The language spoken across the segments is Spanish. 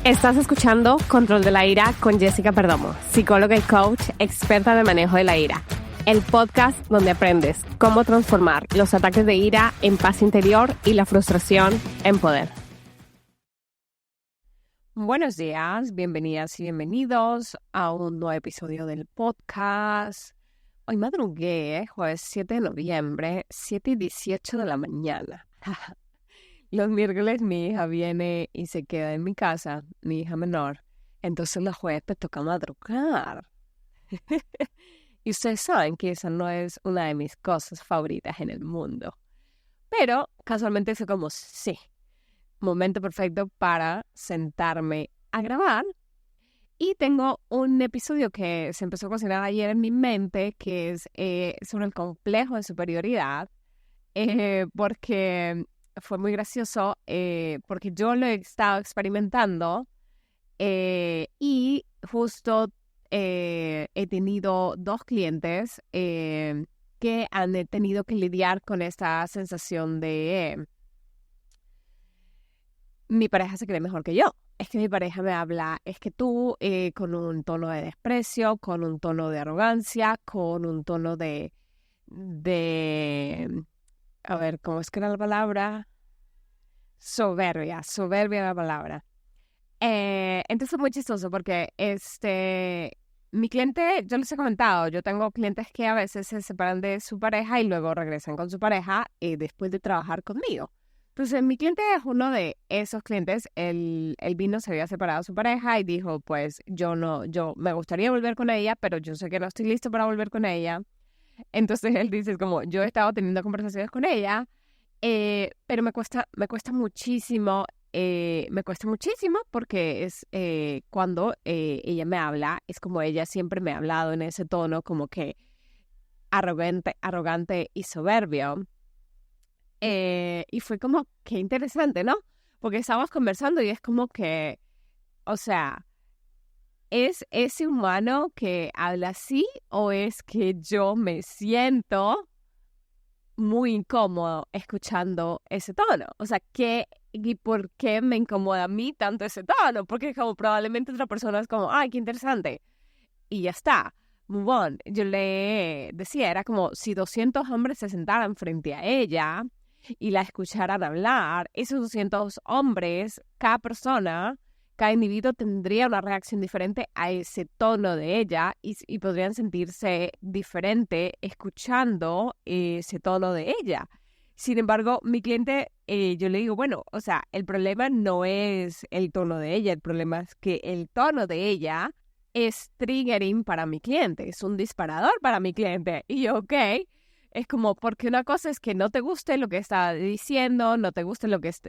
Estás escuchando Control de la Ira con Jessica Perdomo, psicóloga y coach experta de manejo de la ira. El podcast donde aprendes cómo transformar los ataques de ira en paz interior y la frustración en poder. Buenos días, bienvenidas y bienvenidos a un nuevo episodio del podcast. Hoy madrugué, jueves 7 de noviembre, 7:18 de la mañana. Los miércoles mi hija viene y se queda en mi casa, mi hija menor. Entonces los jueves me toca madrugar. Y ustedes saben que esa no es una de mis cosas favoritas en el mundo. Pero casualmente fue como, sí, momento perfecto para sentarme a grabar. Y tengo un episodio que se empezó a cocinar ayer en mi mente, que es sobre el complejo de superioridad, porque fue muy gracioso, porque yo lo he estado experimentando y justo he tenido dos clientes que han tenido que lidiar con esta sensación de mi pareja se cree mejor que yo. Es que mi pareja me habla, es que tú con un tono de desprecio, con un tono de arrogancia, con un tono de a ver, ¿cómo es que era la palabra? Soberbia la palabra. Entonces es muy chistoso porque mi cliente, yo les he comentado, yo tengo clientes que a veces se separan de su pareja y luego regresan con su pareja después de trabajar conmigo. Entonces mi cliente es uno de esos clientes, él vino, se había separado de su pareja y dijo, pues yo me gustaría volver con ella, pero yo sé que no estoy listo para volver con ella. Entonces él dice, como yo he estado teniendo conversaciones con ella, pero me cuesta muchísimo, porque es cuando ella me habla, es como ella siempre me ha hablado en ese tono como que arrogante y soberbio. Y fue como que interesante, ¿no? Porque estábamos conversando y es como que, o sea, ¿es ese humano que habla así o es que yo me siento muy incómodo escuchando ese tono? O sea, ¿y por qué me incomoda a mí tanto ese tono? Porque como probablemente otra persona es como, ay, qué interesante. Y ya está. Move on. Yo le decía, era como si 200 hombres se sentaran frente a ella y la escucharan hablar, esos 200 hombres, cada individuo tendría una reacción diferente a ese tono de ella y podrían sentirse diferente escuchando ese tono de ella. Sin embargo, mi cliente, yo le digo, bueno, o sea, el problema no es el tono de ella, el problema es que el tono de ella es triggering para mi cliente, es un disparador para mi cliente. Y yo, ok, es como, porque una cosa es que no te guste lo que está diciendo, no te guste lo que es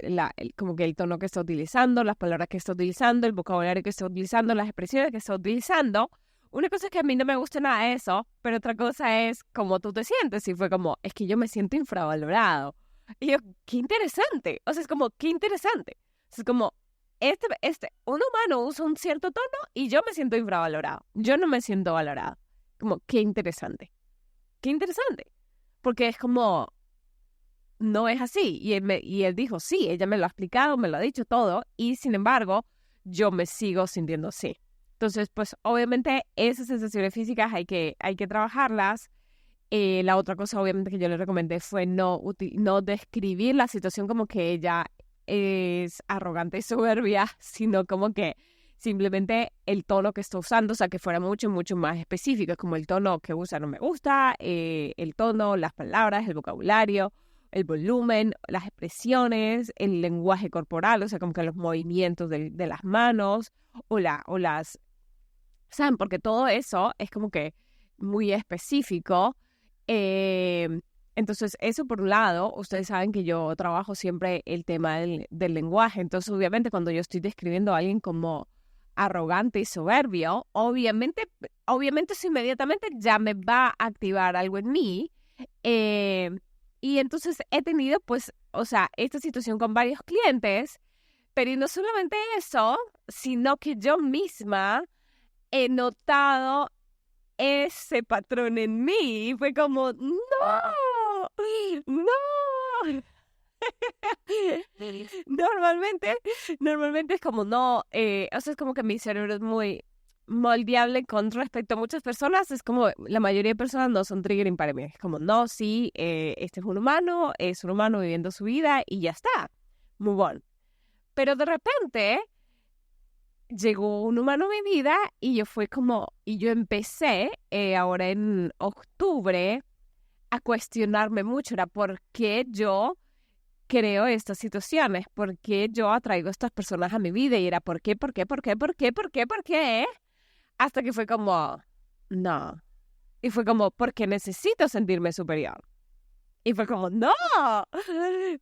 como que el tono que está utilizando, las palabras que está utilizando, el vocabulario que está utilizando, las expresiones que está utilizando. Una cosa es que a mí no me gusta nada de eso, pero otra cosa es cómo tú te sientes. Y fue como, es que yo me siento infravalorado. Y yo, qué interesante. O sea, es como, qué interesante. Es como, un humano usa un cierto tono y yo me siento infravalorado. Yo no me siento valorado. Como, qué interesante. Qué interesante. Porque es como, no es así. Y él dijo, sí, ella me lo ha explicado, me lo ha dicho todo. Y sin embargo, yo me sigo sintiendo así. Entonces, pues, obviamente, esas sensaciones físicas hay que trabajarlas. La otra cosa, obviamente, que yo le recomendé fue no describir la situación como que ella es arrogante y soberbia, sino como que simplemente el tono que está usando, o sea, que fuera mucho, mucho más específico, como el tono que usa no me gusta, el tono, las palabras, el vocabulario, el volumen, las expresiones, el lenguaje corporal, o sea, como que los movimientos de las manos o las, ¿saben? Porque todo eso es como que muy específico. Entonces, eso por un lado, ustedes saben que yo trabajo siempre el tema del lenguaje. Entonces, obviamente, cuando yo estoy describiendo a alguien como arrogante y soberbio, obviamente eso inmediatamente ya me va a activar algo en mí. Eh, y entonces he tenido, pues, o sea, esta situación con varios clientes, pero y no solamente eso, sino que yo misma he notado ese patrón en mí. Y fue como, no. Normalmente es como no, o sea, es como que mi cerebro es muy moldeable con respecto a muchas personas. Es como la mayoría de personas no son triggering para mí. Es como, no, sí, este es un humano viviendo su vida y ya está. Muy bueno. Pero de repente llegó un humano a mi vida y yo empecé ahora en octubre a cuestionarme mucho. Era por qué yo creo estas situaciones, por qué yo atraigo a estas personas a mi vida, y era por qué, hasta que fue como, no, y fue como, porque necesito sentirme superior. Y fue como, no,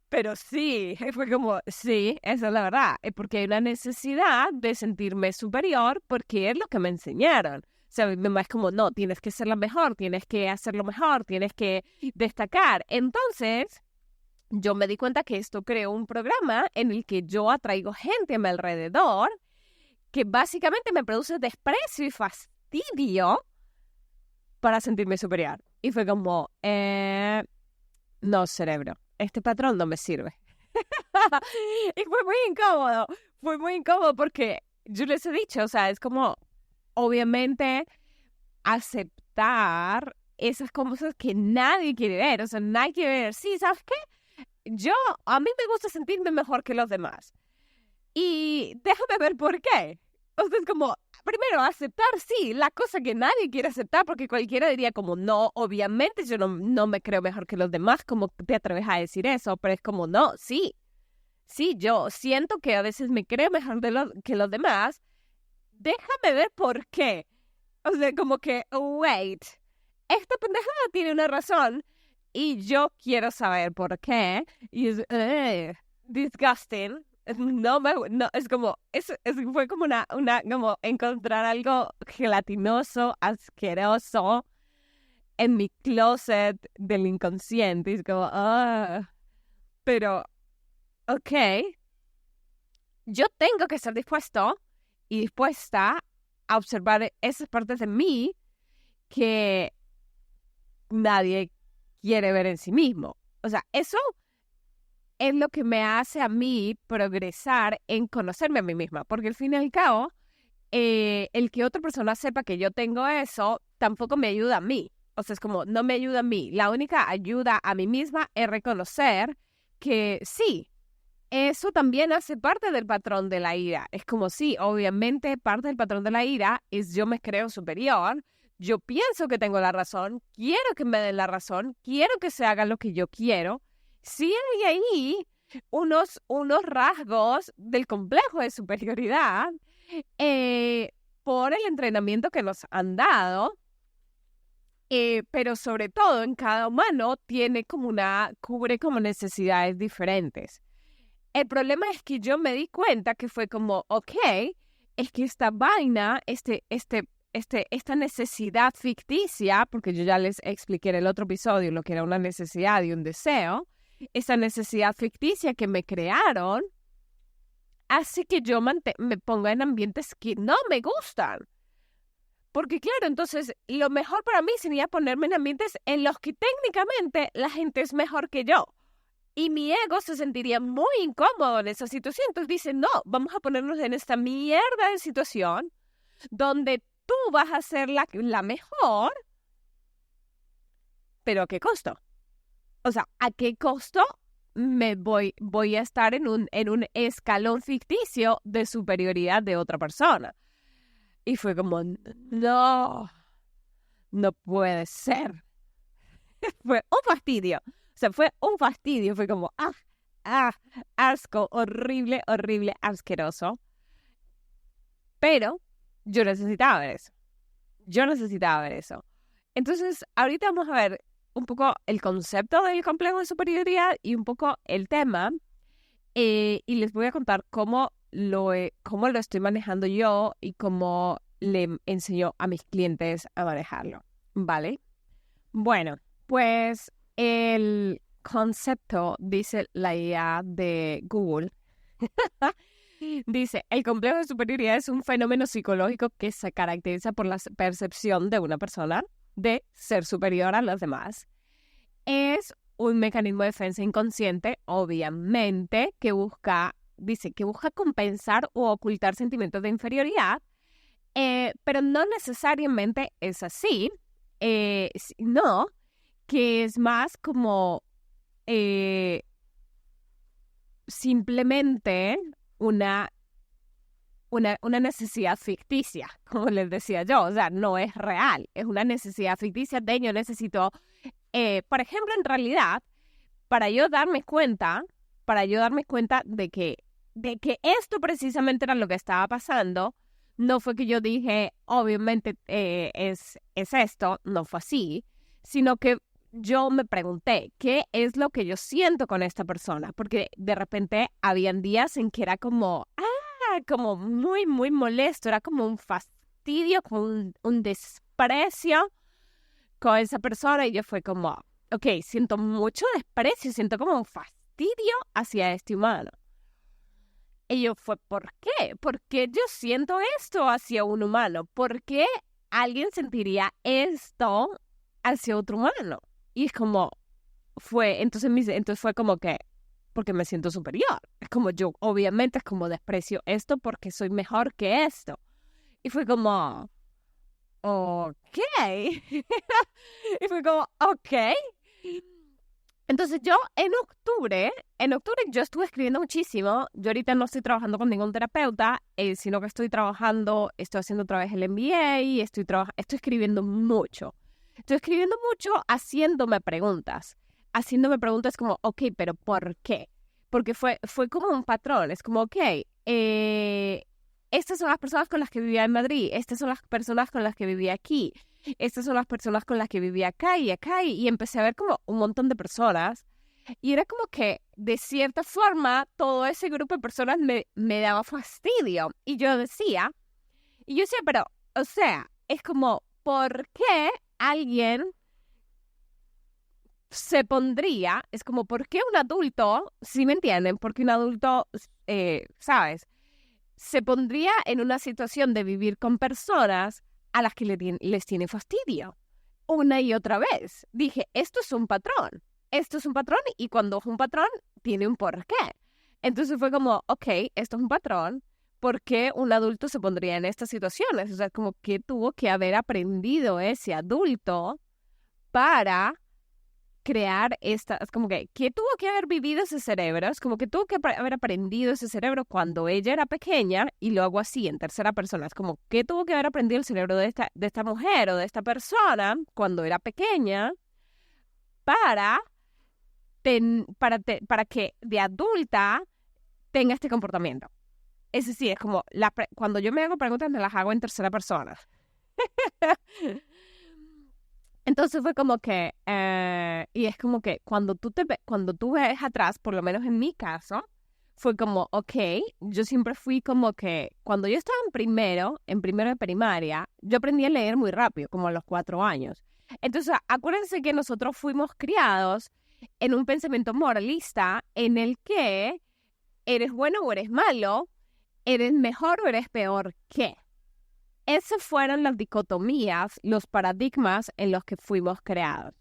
pero sí, y fue como, sí, esa es la verdad, es porque hay una necesidad de sentirme superior porque es lo que me enseñaron. O sea, mi mamá es como, no, tienes que ser la mejor, tienes que hacerlo mejor, tienes que destacar. Entonces, yo me di cuenta que esto creó un programa en el que yo atraigo gente a mi alrededor que básicamente me produce desprecio y fastidio para sentirme superior. Y fue como, no, cerebro, este patrón no me sirve. Y fue muy incómodo porque yo les he dicho, o sea, es como, obviamente, aceptar esas cosas que nadie quiere ver, o sea, nadie quiere ver, sí, ¿sabes qué? A mí me gusta sentirme mejor que los demás. Y déjame ver por qué. O sea, es como, primero, aceptar, sí, la cosa que nadie quiere aceptar, porque cualquiera diría como, no, obviamente yo no me creo mejor que los demás, ¿cómo te atreves a decir eso? Pero es como, no, sí, yo siento que a veces me creo mejor que los demás, déjame ver por qué. O sea, como que, wait, esta pendejada tiene una razón y yo quiero saber por qué. Y es disgusting. No, es como, fue como como encontrar algo gelatinoso, asqueroso en mi closet del inconsciente. Y es como, pero, ok, yo tengo que estar dispuesto y dispuesta a observar esas partes de mí que nadie quiere ver en sí mismo. O sea, eso es lo que me hace a mí progresar en conocerme a mí misma, porque al fin y al cabo, el que otra persona sepa que yo tengo eso, tampoco me ayuda a mí. O sea, es como, no me ayuda a mí. La única ayuda a mí misma es reconocer que sí, eso también hace parte del patrón de la ira. Es como, sí, obviamente parte del patrón de la ira es yo me creo superior, yo pienso que tengo la razón, quiero que me den la razón, quiero que se haga lo que yo quiero. Sí hay ahí unos rasgos del complejo de superioridad por el entrenamiento que nos han dado, pero sobre todo en cada humano cubre como necesidades diferentes. El problema es que yo me di cuenta que fue como, ok, es que esta vaina, esta necesidad ficticia, porque yo ya les expliqué en el otro episodio lo que era una necesidad y un deseo, esa necesidad ficticia que me crearon, hace que yo me ponga en ambientes que no me gustan. Porque claro, entonces lo mejor para mí sería ponerme en ambientes en los que técnicamente la gente es mejor que yo. Y mi ego se sentiría muy incómodo en esa situación. Entonces dice, no, vamos a ponernos en esta mierda de situación donde tú vas a ser la mejor, pero ¿a qué costo? O sea, ¿a qué costo voy a estar en un escalón ficticio de superioridad de otra persona? Y fue como, no puede ser. Fue un fastidio. O sea, fue un fastidio. Fue como, asco, horrible, asqueroso. Pero yo necesitaba ver eso. Entonces, ahorita vamos a ver un poco el concepto del complejo de superioridad y un poco el tema. Y les voy a contar cómo lo estoy manejando yo y cómo le enseño a mis clientes a manejarlo. ¿Vale? Bueno, pues el concepto, dice la IA de Google, dice, el complejo de superioridad es un fenómeno psicológico que se caracteriza por la percepción de una persona de ser superior a los demás. Es un mecanismo de defensa inconsciente, obviamente, dice que busca compensar o ocultar sentimientos de inferioridad, pero no necesariamente es así, sino que es más como simplemente una necesidad ficticia, como les decía yo, o sea, no es real, es una necesidad ficticia de yo necesito, por ejemplo, en realidad, para yo darme cuenta de que esto precisamente era lo que estaba pasando, no fue que yo dije, obviamente es esto, no fue así, sino que yo me pregunté, ¿qué es lo que yo siento con esta persona? Porque de repente habían días en que era como muy, muy molesto, era como un fastidio, como un desprecio con esa persona y yo fue como, ok, siento mucho desprecio, siento como un fastidio hacia este humano. Y yo fue, ¿por qué? ¿Por qué yo siento esto hacia un humano? ¿Por qué alguien sentiría esto hacia otro humano? Y es como, entonces fue como que, porque me siento superior. Es como yo, obviamente, es como desprecio esto porque soy mejor que esto. Y fue como, ok. Y fue como, ok. Entonces yo en octubre yo estuve escribiendo muchísimo. Yo ahorita no estoy trabajando con ningún terapeuta, sino que estoy haciendo otra vez el MBA, estoy escribiendo mucho. Estoy escribiendo mucho haciéndome preguntas como, ok, pero ¿por qué? Porque fue como un patrón, es como, ok, estas son las personas con las que vivía en Madrid, estas son las personas con las que vivía aquí, estas son las personas con las que vivía acá, y empecé a ver como un montón de personas, y era como que, de cierta forma, todo ese grupo de personas me daba fastidio, y yo decía, pero, o sea, es como, ¿por qué alguien se pondría? Es como, ¿por qué un adulto, si me entienden? Porque un adulto, ¿sabes? Se pondría en una situación de vivir con personas a las que les tiene fastidio. Una y otra vez. Dije, esto es un patrón. Esto es un patrón y cuando es un patrón, tiene un porqué. Entonces fue como, ok, esto es un patrón. ¿Por qué un adulto se pondría en estas situaciones? O sea, como que tuvo que haber aprendido ese adulto para crear es como que tuvo que haber vivido ese cerebro, es como que tuvo que haber aprendido ese cerebro cuando ella era pequeña, y lo hago así en tercera persona, es como que tuvo que haber aprendido el cerebro de esta mujer o de esta persona cuando era pequeña para que de adulta tenga este comportamiento. Es decir, es como cuando yo me hago preguntas me las hago en tercera persona. Entonces fue como que, y es como que cuando tú ves atrás, por lo menos en mi caso, fue como, ok, yo siempre fui como que, cuando yo estaba en primero de primaria, yo aprendí a leer muy rápido, como a los 4 años. Entonces, acuérdense que nosotros fuimos criados en un pensamiento moralista en el que eres bueno o eres malo, eres mejor o eres peor que. Esas fueron las dicotomías, los paradigmas en los que fuimos creados.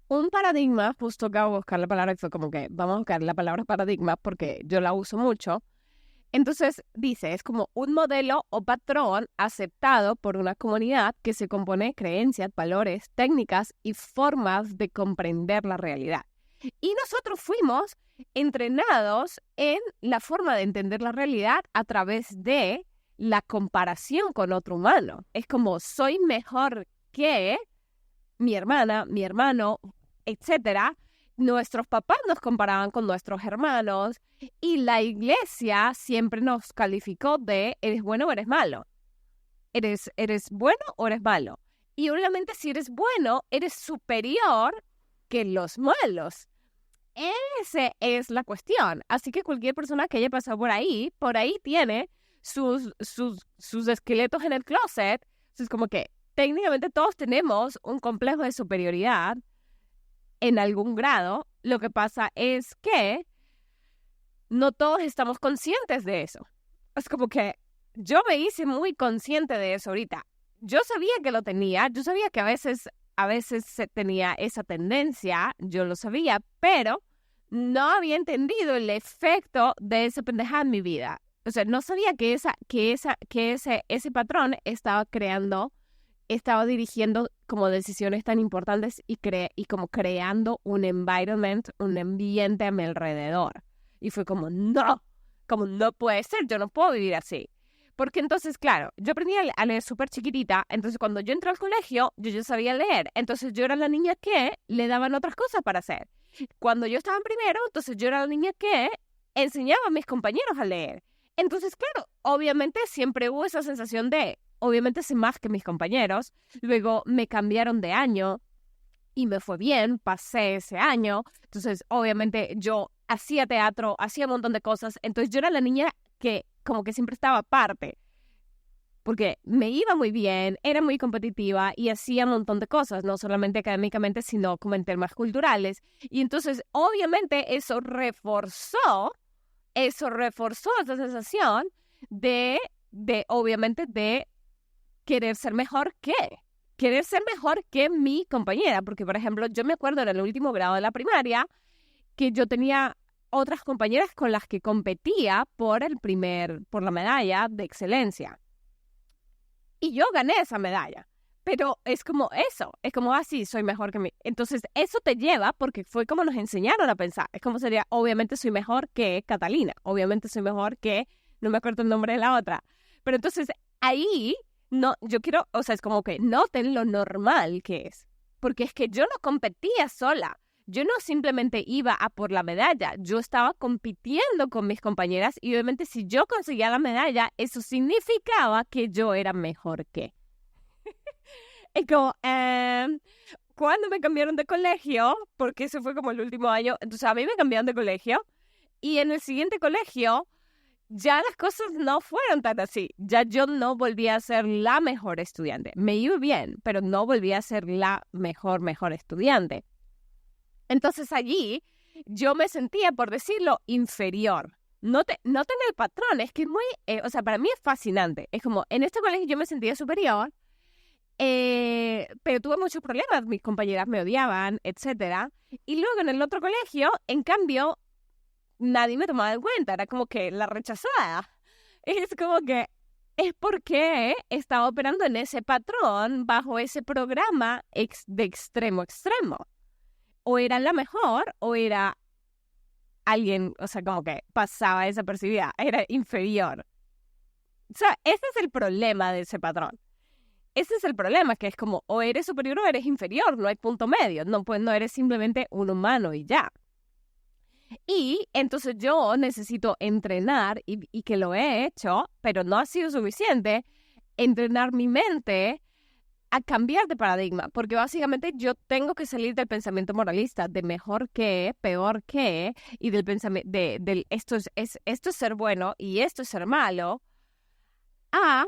Un paradigma, justo acabo de buscar la palabra y fue como que vamos a buscar la palabra paradigma porque yo la uso mucho. Entonces dice, es como un modelo o patrón aceptado por una comunidad que se compone de creencias, valores, técnicas y formas de comprender la realidad. Y nosotros fuimos entrenados en la forma de entender la realidad a través de la comparación con otro humano. Es como, soy mejor que mi hermana, mi hermano, etcétera. Nuestros papás nos comparaban con nuestros hermanos y la iglesia siempre nos calificó de eres bueno o eres malo. ¿Eres bueno o eres malo? Y obviamente si eres bueno, eres superior que los malos. Esa es la cuestión. Así que cualquier persona que haya pasado por ahí tiene sus esqueletos en el closet. Es como que técnicamente todos tenemos un complejo de superioridad en algún grado. Lo que pasa es que no todos estamos conscientes de eso. Es como que yo me hice muy consciente de eso ahorita. Yo sabía que lo tenía, yo sabía que a veces a veces tenía esa tendencia, yo lo sabía, pero no había entendido el efecto de esa pendejada en mi vida. O sea, no sabía que ese patrón estaba dirigiendo como decisiones tan importantes y como creando un environment, un ambiente a mi alrededor. Y fue como no puede ser, yo no puedo vivir así. Porque entonces, claro, yo aprendí a leer súper chiquitita, entonces cuando yo entré al colegio, yo ya sabía leer. Entonces yo era la niña que le daban otras cosas para hacer. Cuando yo estaba en primero, entonces yo era la niña que enseñaba a mis compañeros a leer. Entonces, claro, obviamente siempre hubo esa sensación de, obviamente sé más que mis compañeros. Luego me cambiaron de año y me fue bien, pasé ese año. Entonces, obviamente yo hacía teatro, hacía un montón de cosas. Entonces yo era la niña que como que siempre estaba aparte, porque me iba muy bien, era muy competitiva y hacía un montón de cosas, no solamente académicamente, sino como en temas culturales. Y entonces, obviamente, eso reforzó esa sensación obviamente, de querer ser mejor que mi compañera. Porque, por ejemplo, yo me acuerdo en el último grado de la primaria que yo tenía otras compañeras con las que competía por la medalla de excelencia. Y yo gané esa medalla. Pero es como eso, es como así, soy mejor que mí. Entonces, eso te lleva, porque fue como nos enseñaron a pensar. Es como sería, obviamente soy mejor que Catalina, obviamente soy mejor que, no me acuerdo el nombre de la otra. Pero entonces, ahí, no, yo quiero, o sea, es como que noten lo normal que es. Porque es que yo no competía sola. Yo no simplemente iba a por la medalla, yo estaba compitiendo con mis compañeras y obviamente si yo conseguía la medalla, eso significaba que yo era mejor que. Es como, cuando me cambiaron de colegio, porque ese fue como el último año, entonces a mí me cambiaron de colegio y en el siguiente colegio ya las cosas no fueron tan así. Ya yo no volví a ser la mejor estudiante. Me iba bien, pero no volví a ser la mejor estudiante. Entonces allí yo me sentía, por decirlo, inferior. Noten el patrón, es que es muy, o sea, para mí es fascinante. Es como, en este colegio yo me sentía superior, pero tuve muchos problemas, mis compañeras me odiaban, etcétera. Y luego en el otro colegio, en cambio, nadie me tomaba en cuenta, era como que la rechazada. Es como que es porque estaba operando en ese patrón, bajo ese programa de extremo a extremo. O era la mejor, o era alguien, o sea, como que pasaba desapercibida, era inferior. O sea, ese es el problema de ese patrón. Ese es el problema, que es como, o eres superior o eres inferior, no hay punto medio, no, pues no eres simplemente un humano y ya. Y entonces yo necesito entrenar, y que lo he hecho, pero no ha sido suficiente, entrenar mi mente a cambiar de paradigma, porque básicamente yo tengo que salir del pensamiento moralista de mejor que, peor que, y del pensamiento del esto es ser bueno y esto es ser malo, a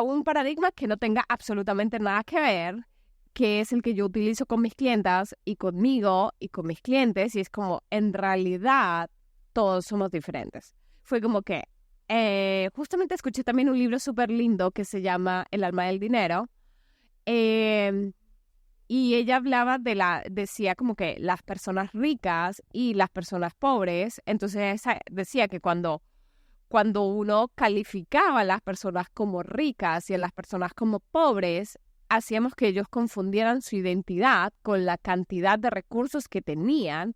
un paradigma que no tenga absolutamente nada que ver, que es el que yo utilizo con mis clientas y conmigo y con mis clientes, y es como, en realidad, todos somos diferentes. Fue como que, justamente escuché también un libro súper lindo que se llama El alma del dinero, y ella hablaba decía como que las personas ricas y las personas pobres, entonces decía que cuando uno calificaba a las personas como ricas y a las personas como pobres, hacíamos que ellos confundieran su identidad con la cantidad de recursos que tenían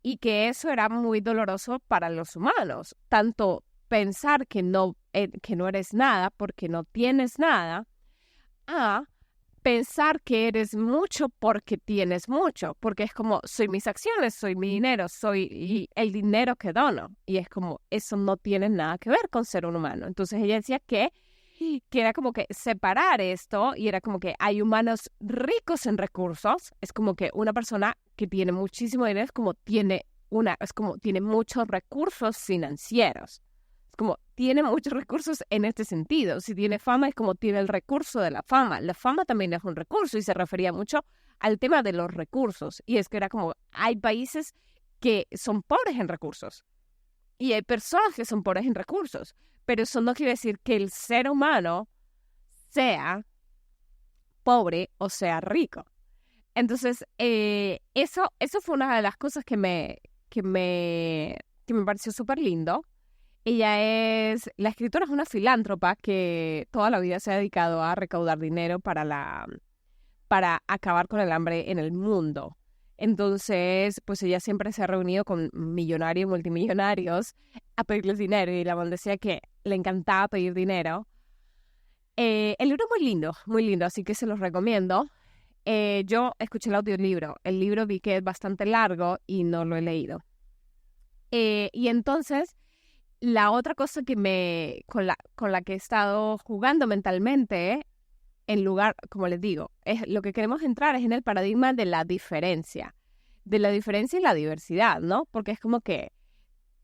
y que eso era muy doloroso para los humanos. Tanto pensar que no eres nada porque no tienes nada, a pensar que eres mucho porque tienes mucho, porque es como, soy mis acciones, soy mi dinero, soy el dinero que dono, y es como, eso no tiene nada que ver con ser un humano. Entonces ella decía que era como que separar esto, y era como que hay humanos ricos en recursos, es como que una persona que tiene muchísimo dinero es como tiene muchos recursos financieros. Como tiene muchos recursos en este sentido. Si tiene fama es como tiene el recurso de la fama. La fama también es un recurso y se refería mucho al tema de los recursos. Y es que era como, hay países que son pobres en recursos y hay personas que son pobres en recursos. Pero eso no quiere decir que el ser humano sea pobre o sea rico. Entonces, eso fue una de las cosas que me pareció súper lindo. La escritora es una filántropa que toda la vida se ha dedicado a recaudar dinero para acabar con el hambre en el mundo. Entonces, pues ella siempre se ha reunido con millonarios y multimillonarios a pedirles dinero, y la man decía que le encantaba pedir dinero. El libro es muy lindo, así que se los recomiendo. Yo escuché el audiolibro. El libro vi que es bastante largo y no lo he leído. Y entonces, la otra cosa con la que he estado jugando mentalmente, en lugar, como les digo, lo que queremos entrar es en el paradigma de la diferencia y la diversidad, ¿no? Porque es como que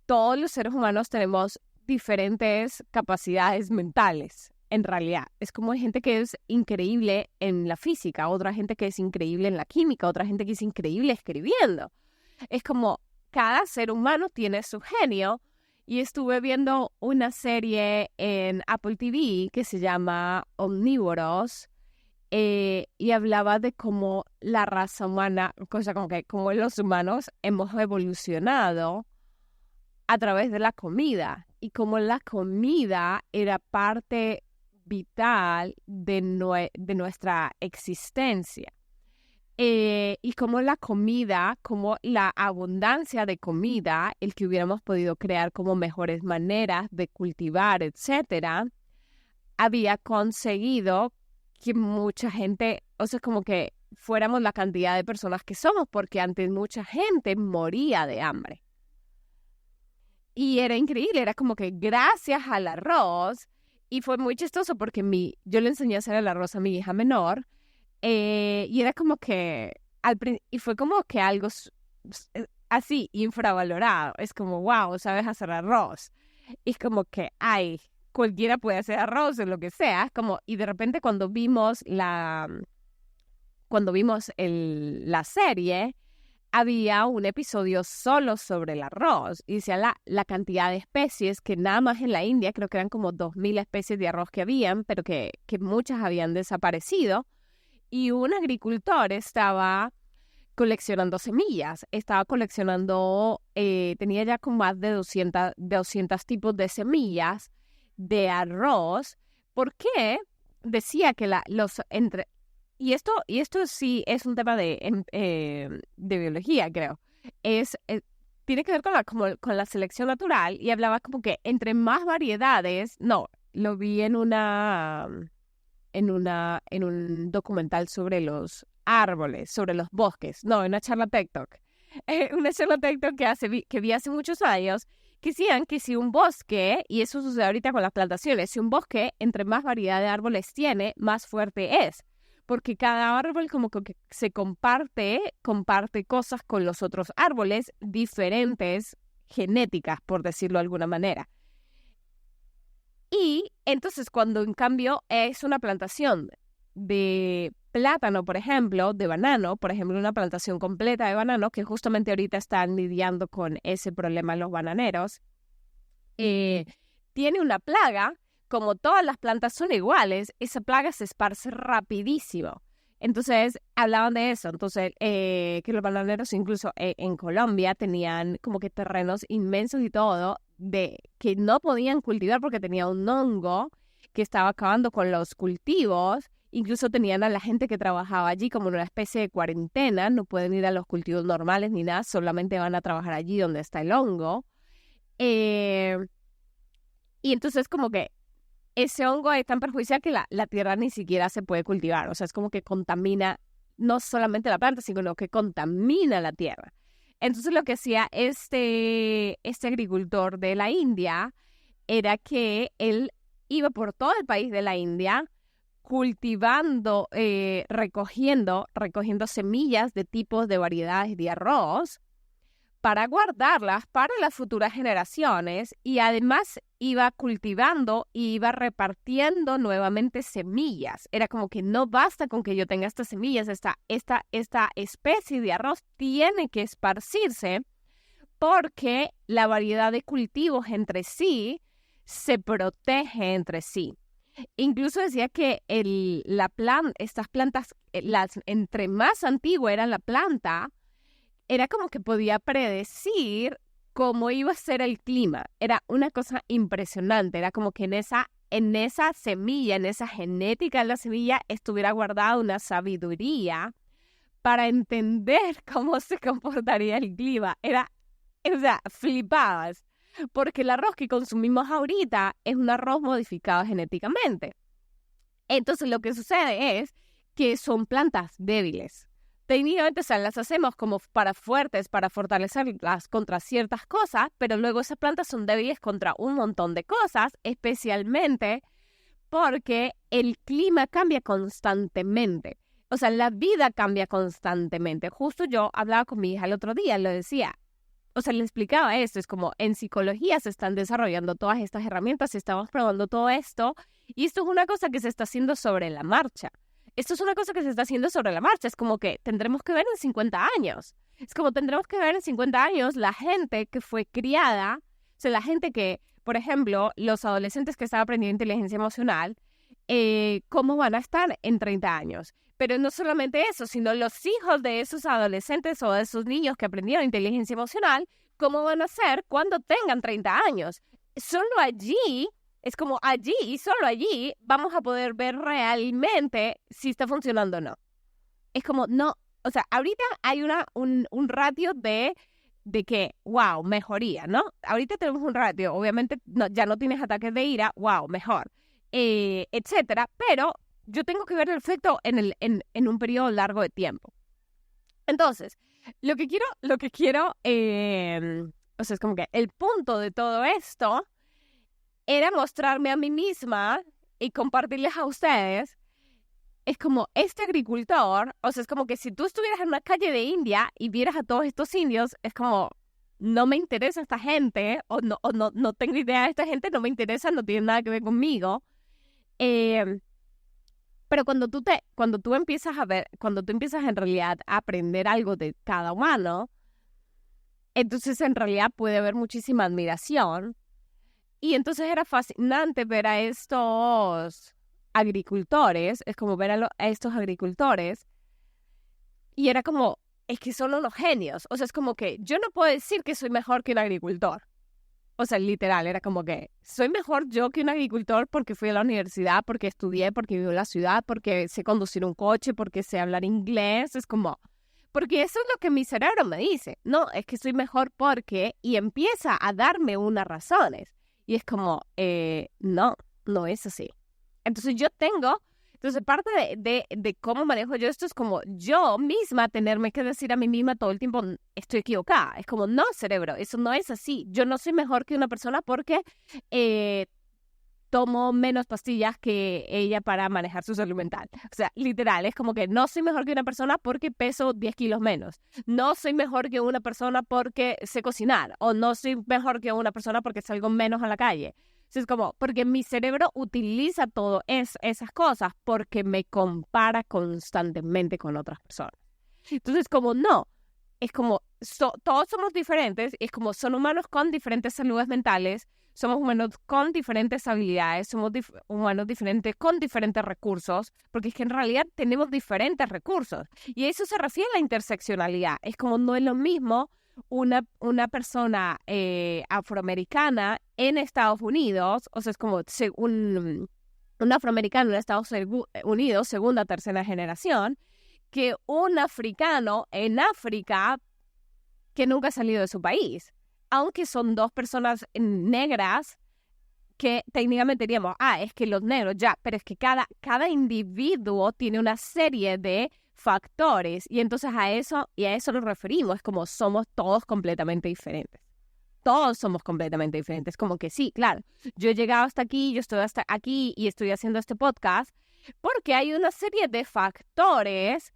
todos los seres humanos tenemos diferentes capacidades mentales. En realidad, es como hay gente que es increíble en la física, otra gente que es increíble en la química, otra gente que es increíble escribiendo. Es como cada ser humano tiene su genio. Y estuve viendo una serie en Apple TV que se llama Omnívoros, y hablaba de cómo la raza humana, cosa como que cómo los humanos hemos evolucionado a través de la comida, y cómo la comida era parte vital de nuestra existencia. Y como la comida, como la abundancia de comida, el que hubiéramos podido crear como mejores maneras de cultivar, etcétera, había conseguido que mucha gente, o sea, como que fuéramos la cantidad de personas que somos, porque antes mucha gente moría de hambre. Y era increíble, era como que gracias al arroz, y fue muy chistoso porque yo le enseñé a hacer el arroz a mi hija menor. Y era como que, y fue como que algo así, infravalorado. Es como, wow, sabes hacer arroz. Y es como que, ay, cualquiera puede hacer arroz o lo que sea. Es como, y de repente cuando vimos la serie, había un episodio solo sobre el arroz. Y decía la cantidad de especies que nada más en la India, creo que eran como 2.000 especies de arroz que habían, pero que muchas habían desaparecido. Y un agricultor estaba coleccionando semillas, tenía ya con más de 200 tipos de semillas de arroz. ¿Por qué? Decía que y esto sí es un tema de biología, creo. Tiene que ver con la selección natural, y hablaba como que entre más variedades, no, lo vi en un documental sobre los árboles, sobre los bosques, no, en una charla TikTok. Una charla TikTok que vi hace muchos años, que decían que si un bosque, y eso sucede ahorita con las plantaciones, si un bosque entre más variedad de árboles tiene, más fuerte es. Porque cada árbol como que se comparte cosas con los otros árboles, diferentes genéticas, por decirlo de alguna manera. Y entonces cuando en cambio es una plantación de plátano, por ejemplo, de banano, por ejemplo, una plantación completa de banano, que justamente ahorita están lidiando con ese problema los bananeros, tiene una plaga. Como todas las plantas son iguales, esa plaga se esparce rapidísimo. Entonces, hablaban de eso. Entonces, que los bananeros incluso en Colombia tenían como que terrenos inmensos y todo, que no podían cultivar porque tenía un hongo que estaba acabando con los cultivos. Incluso tenían a la gente que trabajaba allí como en una especie de cuarentena. No pueden ir a los cultivos normales ni nada, solamente van a trabajar allí donde está el hongo. Y entonces como que ese hongo es tan perjudicial que la tierra ni siquiera se puede cultivar. O sea, es como que contamina no solamente la planta, sino que contamina la tierra. Entonces lo que hacía este agricultor de la India era que él iba por todo el país de la India cultivando, recogiendo semillas de tipos de variedades de arroz para guardarlas para las futuras generaciones, y además iba cultivando y iba repartiendo nuevamente semillas. Era como que no basta con que yo tenga estas semillas, esta especie de arroz tiene que esparcirse, porque la variedad de cultivos entre sí se protege entre sí. Incluso decía que estas plantas, entre más antigua era la planta, era como que podía predecir cómo iba a ser el clima. Era una cosa impresionante. Era como que en esa semilla, en esa genética de la semilla, estuviera guardada una sabiduría para entender cómo se comportaría el clima. O sea, flipabas. Porque el arroz que consumimos ahorita es un arroz modificado genéticamente. Entonces lo que sucede es que son plantas débiles. Técnicamente, o sea, las hacemos como fuertes, para fortalecerlas contra ciertas cosas, pero luego esas plantas son débiles contra un montón de cosas, especialmente porque el clima cambia constantemente. O sea, la vida cambia constantemente. Justo yo hablaba con mi hija el otro día, le decía, o sea, le explicaba esto, es como en psicología se están desarrollando todas estas herramientas, estamos probando todo esto, y esto es una cosa que se está haciendo sobre la marcha. Esto es una cosa que se está haciendo sobre la marcha. Es como que tendremos que ver en 50 años. Es como tendremos que ver en 50 años la gente que fue criada, o sea, la gente que, por ejemplo, los adolescentes que están aprendiendo inteligencia emocional, cómo van a estar en 30 años. Pero no solamente eso, sino los hijos de esos adolescentes o de esos niños que aprendieron inteligencia emocional, cómo van a ser cuando tengan 30 años. Solo allí, es como allí y solo allí vamos a poder ver realmente si está funcionando o no. Es como, no, o sea, ahorita hay un ratio de que, wow, mejoría, ¿no? Ahorita tenemos un ratio, obviamente ya no tienes ataques de ira, wow, mejor, etcétera, pero yo tengo que ver el efecto en un periodo largo de tiempo. Entonces, lo que quiero, o sea, es como que el punto de todo esto era mostrarme a mí misma y compartirles a ustedes. Es como este agricultor, o sea, es como que si tú estuvieras en una calle de India y vieras a todos estos indios, es como, no me interesa esta gente, o no tengo idea de esta gente, no me interesa, no tiene nada que ver conmigo. Pero cuando tú empiezas en realidad a aprender algo de cada humano, entonces en realidad puede haber muchísima admiración. Y entonces era fascinante ver a estos agricultores, es como ver a estos agricultores, y era como, es que son unos genios. O sea, es como que yo no puedo decir que soy mejor que un agricultor. O sea, literal, era como que soy mejor yo que un agricultor porque fui a la universidad, porque estudié, porque vivo en la ciudad, porque sé conducir un coche, porque sé hablar inglés. Es como, porque eso es lo que mi cerebro me dice. No, es que soy mejor porque, y empieza a darme unas razones. Y es como, no es así. Entonces parte de cómo manejo yo esto es como yo misma tenerme que decir a mí misma todo el tiempo, estoy equivocada. Es como, no, cerebro, eso no es así. Yo no soy mejor que una persona porque tomo menos pastillas que ella para manejar su salud mental. O sea, literal, es como que no soy mejor que una persona porque peso 10 kilos menos. No soy mejor que una persona porque sé cocinar. O no soy mejor que una persona porque salgo menos a la calle. Es como, porque mi cerebro utiliza todas esas cosas porque me compara constantemente con otras personas. Entonces, como no, es como, todos somos diferentes, es como son humanos con diferentes saludes mentales, somos humanos con diferentes habilidades, somos humanos diferentes con diferentes recursos, porque es que en realidad tenemos diferentes recursos. Y eso se refiere a la interseccionalidad. Es como no es lo mismo una persona afroamericana en Estados Unidos, o sea, es como un afroamericano en Estados Unidos, segunda, tercera generación, que un africano en África que nunca ha salido de su país. Aunque son dos personas negras que técnicamente diríamos, es que los negros ya, pero es que cada individuo tiene una serie de factores y entonces a eso nos referimos, es como somos todos completamente diferentes. Todos somos completamente diferentes, como que sí, claro, yo he llegado hasta aquí, yo estoy hasta aquí y estoy haciendo este podcast porque hay una serie de factores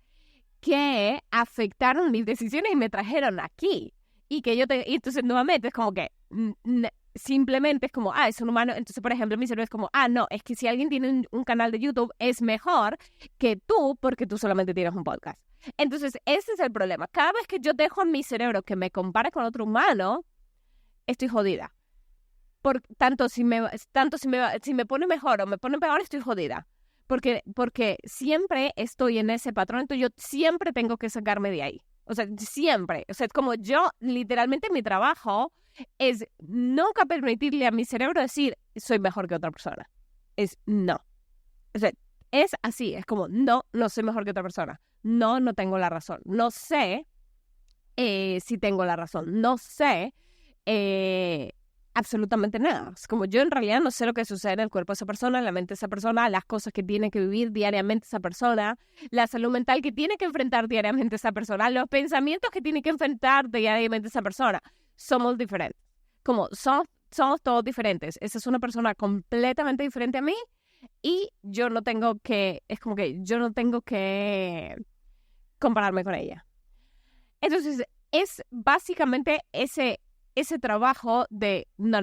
que afectaron mis decisiones y me trajeron aquí. Y que y entonces nuevamente es como que simplemente es como, es un humano. Entonces, por ejemplo, mi cerebro es como, no, es que si alguien tiene un canal de YouTube es mejor que tú porque tú solamente tienes un podcast. Entonces, ese es el problema. Cada vez que yo dejo en mi cerebro que me compare con otro humano, estoy jodida. si me pone mejor o me pone peor, estoy jodida. Porque siempre estoy en ese patrón, entonces yo siempre tengo que sacarme de ahí. O sea, siempre. O sea, es como yo, literalmente mi trabajo es nunca permitirle a mi cerebro decir, soy mejor que otra persona. Es no. O sea, es así, es como, no soy mejor que otra persona. No tengo la razón. No sé si tengo la razón. No sé absolutamente nada. Es como yo en realidad no sé lo que sucede en el cuerpo de esa persona, en la mente de esa persona, las cosas que tiene que vivir diariamente esa persona, la salud mental que tiene que enfrentar diariamente esa persona, los pensamientos que tiene que enfrentar diariamente esa persona. Somos diferentes. Como somos todos diferentes. Esa es una persona completamente diferente a mí y yo no tengo que compararme con ella. Entonces, es básicamente ese trabajo de no.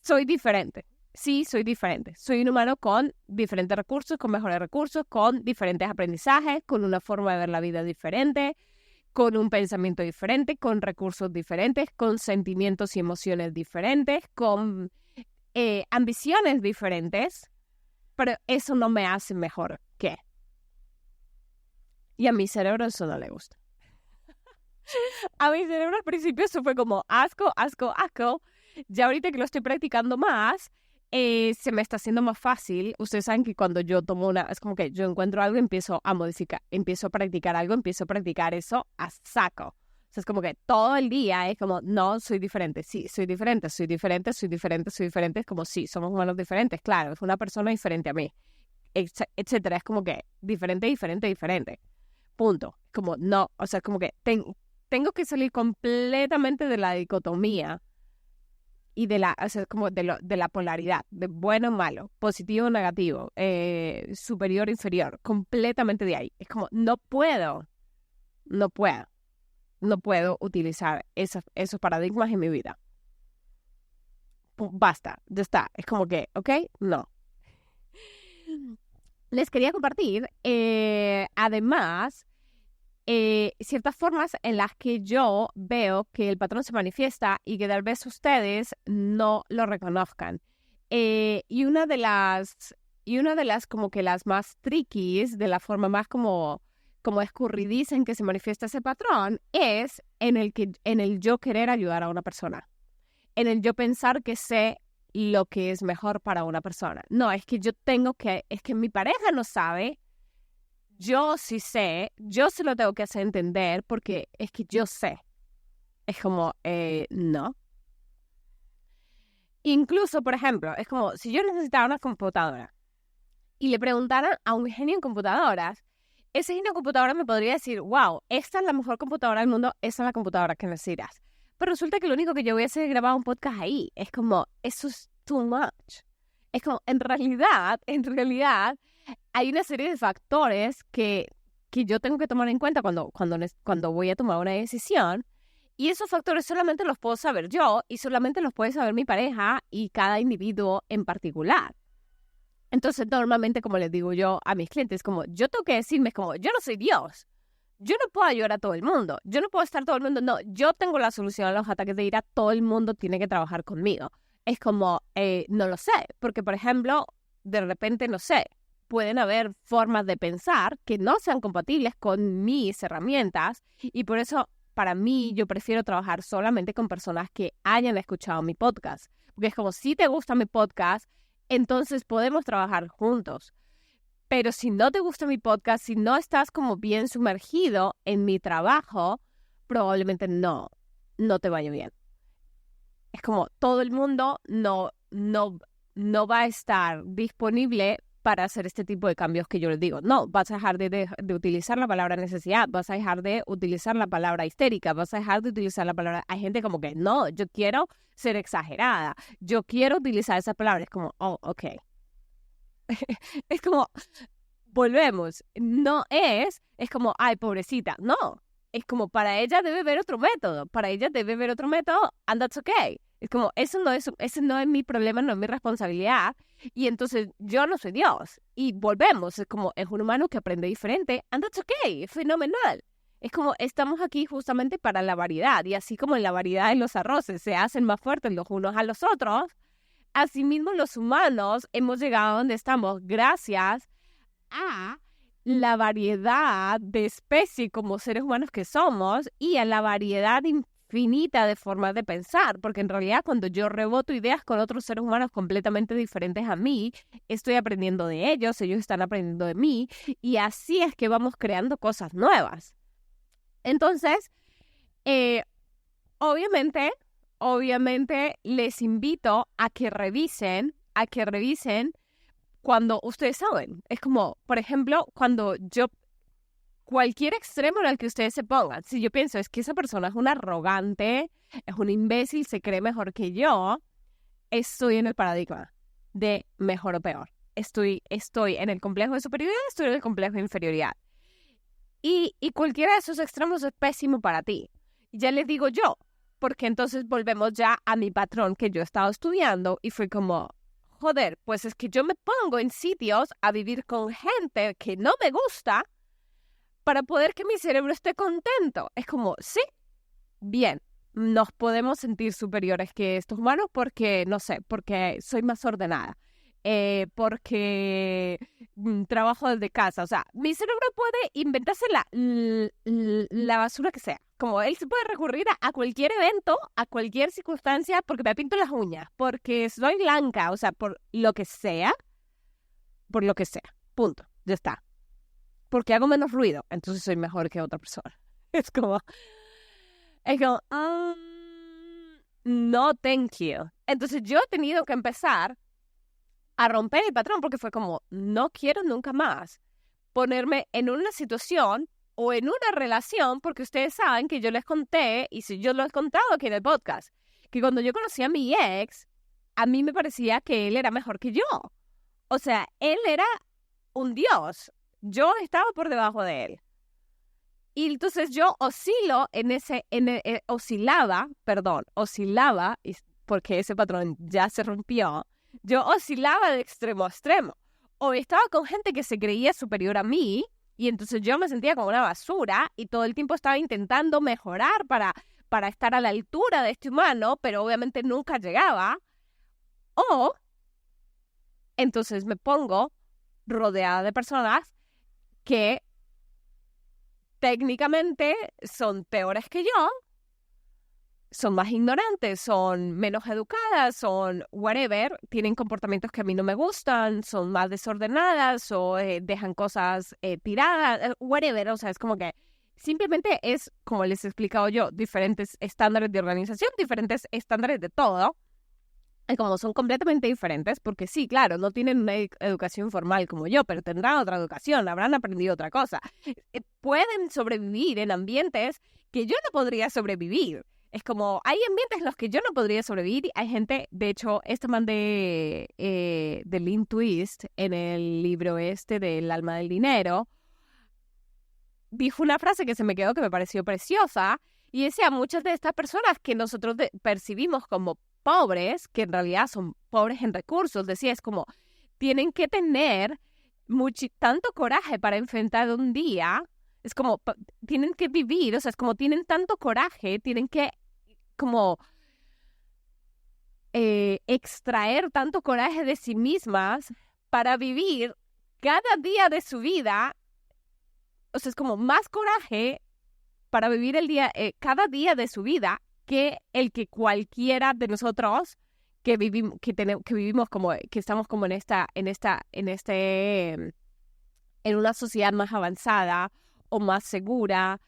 Soy diferente. Sí, soy diferente. Soy un humano con diferentes recursos, con mejores recursos, con diferentes aprendizajes, con una forma de ver la vida diferente, con un pensamiento diferente, con recursos diferentes, con sentimientos y emociones diferentes, con ambiciones diferentes, pero eso no me hace mejor que. Y a mi cerebro eso no le gusta. A mi cerebro al principio eso fue como asco. Ya ahorita que lo estoy practicando más, se me está haciendo más fácil. Ustedes saben que cuando yo tomo es como que yo encuentro algo y empiezo a modificar, empiezo a practicar algo, empiezo a practicar eso a saco. O sea, es como que todo el día es como, no, soy diferente. Sí, soy diferente. Es como, sí, somos humanos diferentes. Claro, es una persona diferente a mí, etcétera. Es como que diferente. Punto. Como, no, o sea, como que tengo que salir completamente de la dicotomía y de la polaridad, de bueno o malo, positivo o negativo, superior o inferior, completamente de ahí. Es como, no puedo utilizar esos paradigmas en mi vida. Basta, ya está. Es como que, ¿ok? No. Les quería compartir, además, ciertas formas en las que yo veo que el patrón se manifiesta y que tal vez ustedes no lo reconozcan. Y una de las como que las más trickies, de la forma más como escurridiza en que se manifiesta ese patrón, es en el yo querer ayudar a una persona. En el yo pensar que sé lo que es mejor para una persona. No, es que es que mi pareja no sabe. Yo sí sé, yo se lo tengo que hacer entender porque es que yo sé. Es como, no. Incluso, por ejemplo, es como si yo necesitara una computadora y le preguntara a un genio en computadoras, ese genio en computadoras me podría decir, wow, esta es la mejor computadora del mundo, esa es la computadora que necesitas. Pero resulta que lo único que yo voy a hacer es grabar un podcast ahí. Es como, eso es too much. Es como, en realidad, hay una serie de factores que yo tengo que tomar en cuenta cuando voy a tomar una decisión. Y esos factores solamente los puedo saber yo y solamente los puede saber mi pareja y cada individuo en particular. Entonces, normalmente, como les digo yo a mis clientes, como yo tengo que decirme, como yo no soy Dios. Yo no puedo ayudar a todo el mundo. Yo no puedo estar todo el mundo. No, yo tengo la solución a los ataques de ira. Todo el mundo tiene que trabajar conmigo. Es como, no lo sé. Porque, por ejemplo, de repente, no sé, pueden haber formas de pensar que no sean compatibles con mis herramientas. Y por eso, para mí, yo prefiero trabajar solamente con personas que hayan escuchado mi podcast. Porque es como, si te gusta mi podcast, entonces podemos trabajar juntos. Pero si no te gusta mi podcast, si no estás como bien sumergido en mi trabajo, probablemente no te vaya bien. Es como todo el mundo no va a estar disponible para hacer este tipo de cambios que yo les digo. No, vas a dejar de utilizar la palabra necesidad, vas a dejar de utilizar la palabra histérica, vas a dejar de utilizar la palabra... Hay gente como que, no, yo quiero ser exagerada, yo quiero utilizar esa palabra. Es como, oh, ok. Es como, volvemos, es como, ay, pobrecita, no, es como, para ella debe haber otro método, and that's okay. Es como, ese no es mi problema, no es mi responsabilidad, y entonces yo no soy Dios, y volvemos, es como, es un humano que aprende diferente, and that's okay, es fenomenal. Es como estamos aquí justamente para la variedad, y así como en la variedad de los arroces se hacen más fuertes los unos a los otros, asimismo los humanos hemos llegado a donde estamos gracias a la variedad de especie como seres humanos que somos y a la variedad infinita de formas de pensar, porque en realidad cuando yo reboto ideas con otros seres humanos completamente diferentes a mí, estoy aprendiendo de ellos, ellos están aprendiendo de mí, y así es que vamos creando cosas nuevas. Entonces, obviamente les invito a que revisen cuando ustedes saben. Es como, por ejemplo, cualquier extremo en el que ustedes se pongan, si yo pienso es que esa persona es un arrogante, es un imbécil, se cree mejor que yo, estoy en el paradigma de mejor o peor. Estoy en el complejo de superioridad, estoy en el complejo de inferioridad. Y cualquiera de esos extremos es pésimo para ti. Ya les digo yo, porque entonces volvemos ya a mi patrón que yo he estado estudiando y fue como, joder, pues es que yo me pongo en sitios a vivir con gente que no me gusta para poder que mi cerebro esté contento. Es como, sí, bien, nos podemos sentir superiores que estos humanos porque, no sé, porque soy más ordenada, porque trabajo desde casa. O sea, mi cerebro puede inventarse la basura que sea. Como él se puede recurrir a cualquier evento, a cualquier circunstancia, porque me pinto las uñas, porque soy blanca, o sea, por lo que sea, punto, ya está. Porque hago menos ruido, entonces soy mejor que otra persona. Es como, no, thank you. Entonces yo he tenido que empezar a romper el patrón porque fue como, no quiero nunca más ponerme en una situación o en una relación, porque ustedes saben que yo les conté, y si yo lo he contado aquí en el podcast, que cuando yo conocí a mi ex, a mí me parecía que él era mejor que yo. O sea, él era un dios. Yo estaba por debajo de él. Y entonces yo oscilaba, porque ese patrón ya se rompió, yo oscilaba de extremo a extremo. O estaba con gente que se creía superior a mí, y entonces yo me sentía como una basura, y todo el tiempo estaba intentando mejorar para estar a la altura de este humano, pero obviamente nunca llegaba. O entonces me pongo rodeada de personas que técnicamente son peores que yo, son más ignorantes, son menos educadas, son whatever, tienen comportamientos que a mí no me gustan, son más desordenadas o dejan cosas tiradas, whatever. O sea, es como que simplemente es, como les he explicado yo, diferentes estándares de organización, diferentes estándares de todo. Y como son completamente diferentes, porque sí, claro, no tienen una educación formal como yo, pero tendrán otra educación, habrán aprendido otra cosa. Pueden sobrevivir en ambientes que yo no podría sobrevivir. Es como, hay ambientes en los que yo no podría sobrevivir. Hay gente, de hecho, este man de Lynn Twist, en el libro este del alma del dinero, dijo una frase que se me quedó que me pareció preciosa, y decía, muchas de estas personas que nosotros percibimos como pobres, que en realidad son pobres en recursos, decía, es como, tienen que tener tanto coraje para enfrentar un día, es como, tienen que vivir, o sea, es como tienen tanto coraje, tienen que como extraer tanto coraje de sí mismas para vivir cada día de su vida. O sea, es como más coraje para vivir cada día de su vida que el que cualquiera de nosotros que vivimos como, que estamos como en una sociedad más avanzada o más segura,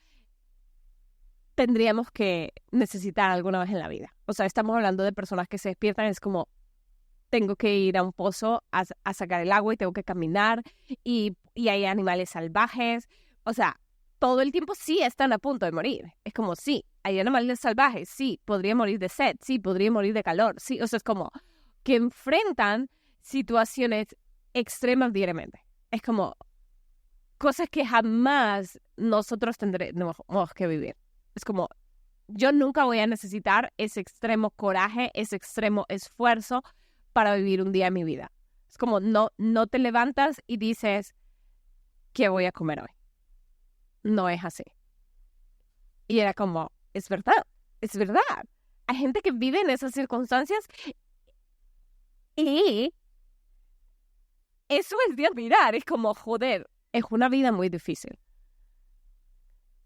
tendríamos que necesitar alguna vez en la vida. O sea, estamos hablando de personas que se despiertan, es como, tengo que ir a un pozo a sacar el agua y tengo que caminar, y hay animales salvajes. O sea, todo el tiempo sí están a punto de morir. Es como, sí, hay animales salvajes, sí, podría morir de sed, sí, podría morir de calor, sí. O sea, es como que enfrentan situaciones extremas diariamente. Es como cosas que jamás nosotros tendremos que vivir. Es como, yo nunca voy a necesitar ese extremo coraje, ese extremo esfuerzo para vivir un día en mi vida. Es como, no te levantas y dices, ¿qué voy a comer hoy? No es así. Y era como, es verdad, es verdad. Hay gente que vive en esas circunstancias y eso es de admirar. Es como, joder, es una vida muy difícil.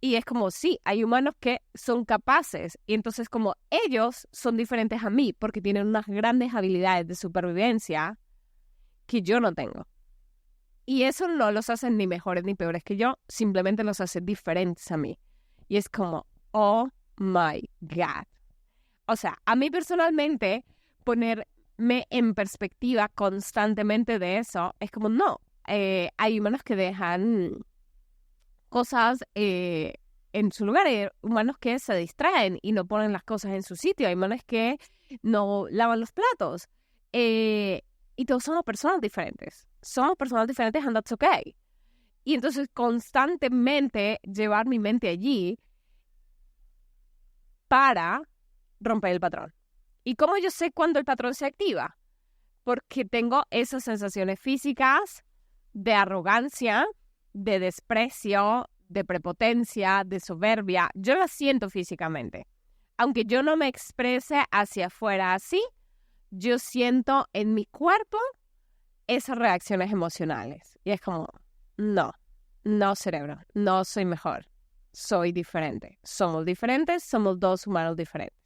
Y es como, sí, hay humanos que son capaces. Y entonces como ellos son diferentes a mí porque tienen unas grandes habilidades de supervivencia que yo no tengo. Y eso no los hace ni mejores ni peores que yo, simplemente los hace diferentes a mí. Y es como, oh my God. O sea, a mí personalmente, ponerme en perspectiva constantemente de eso, es como, no, hay humanos que dejan cosas en su lugar, hay humanos que se distraen y no ponen las cosas en su sitio, hay humanos que no lavan los platos. Y todos somos personas diferentes. Somos personas diferentes and that's okay. Y entonces constantemente llevar mi mente allí para romper el patrón. ¿Y cómo yo sé cuándo el patrón se activa? Porque tengo esas sensaciones físicas de arrogancia, de desprecio, de prepotencia, de soberbia. Yo las siento físicamente. Aunque yo no me exprese hacia afuera así, yo siento en mi cuerpo esas reacciones emocionales. Y es como, no cerebro, no soy mejor, soy diferente. Somos diferentes, somos dos humanos diferentes.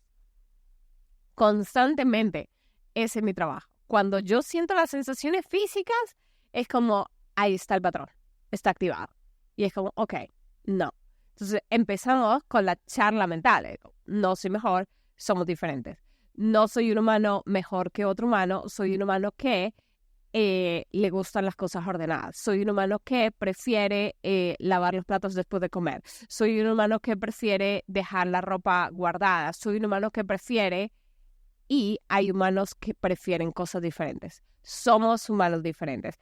Constantemente, ese es mi trabajo. Cuando yo siento las sensaciones físicas, es como, ahí está el patrón, está activado. Y es como, ok, no. Entonces empezamos con la charla mental. No soy mejor, somos diferentes. No soy un humano mejor que otro humano, soy un humano que le gustan las cosas ordenadas. Soy un humano que prefiere lavar los platos después de comer. Soy un humano que prefiere dejar la ropa guardada. Soy un humano que prefiere... Y hay humanos que prefieren cosas diferentes. Somos humanos diferentes.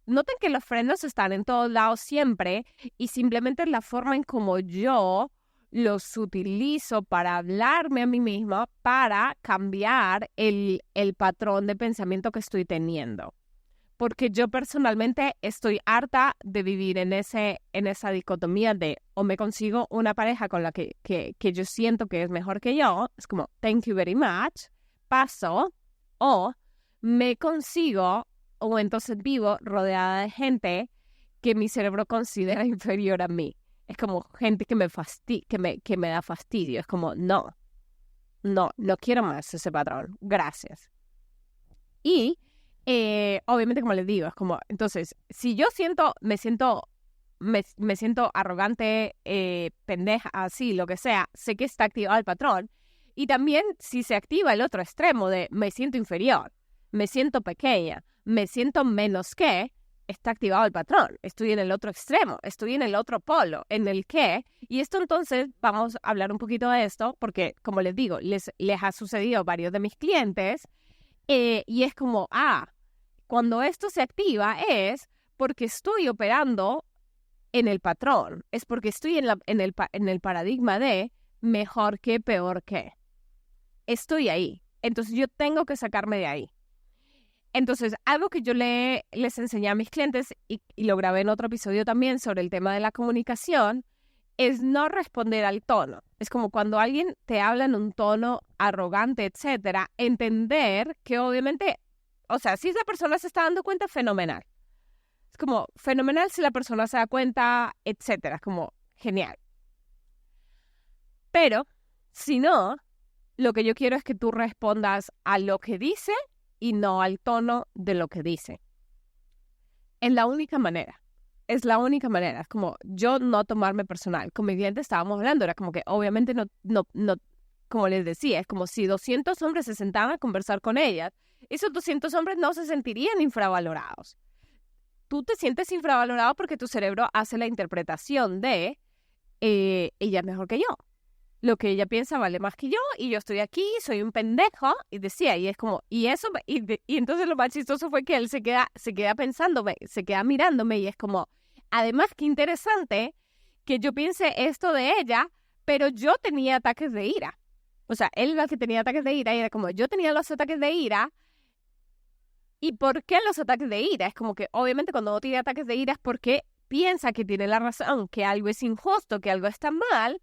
Noten que los frenos están en todos lados siempre y simplemente la forma en como yo los utilizo para hablarme a mí misma para cambiar el patrón de pensamiento que estoy teniendo. Porque yo personalmente estoy harta de vivir en esa dicotomía de o me consigo una pareja con la que yo siento que es mejor que yo, es como thank you very much, paso, o me consigo o entonces vivo rodeada de gente que mi cerebro considera inferior a mí. Es como gente que me da fastidio. Es como, no quiero más ese patrón. Gracias. Y obviamente, como les digo, es como, entonces, si yo me siento arrogante, pendeja, así, lo que sea, sé que está activado el patrón. Y también si se activa el otro extremo de me siento inferior, me siento pequeña, me siento menos que, está activado el patrón. Estoy en el otro extremo, estoy en el otro polo, en el que, y esto entonces, vamos a hablar un poquito de esto, porque como les digo, les ha sucedido a varios de mis clientes, y es como, cuando esto se activa es porque estoy operando en el patrón, es porque estoy en el paradigma de mejor que, peor que. Estoy ahí, entonces yo tengo que sacarme de ahí. Entonces, algo que yo les enseñé a mis clientes y lo grabé en otro episodio también sobre el tema de la comunicación, es no responder al tono. Es como cuando alguien te habla en un tono arrogante, etcétera, entender que obviamente, o sea, si esa persona se está dando cuenta, fenomenal. Es como fenomenal si la persona se da cuenta, etcétera, es como genial. Pero, si no, lo que yo quiero es que tú respondas a lo que dice y no al tono de lo que dice. Es la única manera. Es la única manera. Es como yo no tomarme personal. Con mi cliente estábamos hablando. Era como que obviamente no, como les decía, es como si 200 hombres se sentaban a conversar con ella. Esos 200 hombres no se sentirían infravalorados. Tú te sientes infravalorado porque tu cerebro hace la interpretación de ella es mejor que yo. Lo que ella piensa vale más que yo y yo estoy aquí, soy un pendejo, y decía, y es como, y entonces lo más chistoso fue que él se queda pensándome, se queda mirándome y es como, además qué interesante que yo piense esto de ella, pero yo tenía ataques de ira. O sea, él era el que tenía ataques de ira y era como, yo tenía los ataques de ira. ¿Y por qué los ataques de ira? Es como que obviamente cuando uno tiene ataques de ira es porque piensa que tiene la razón, que algo es injusto, que algo está mal.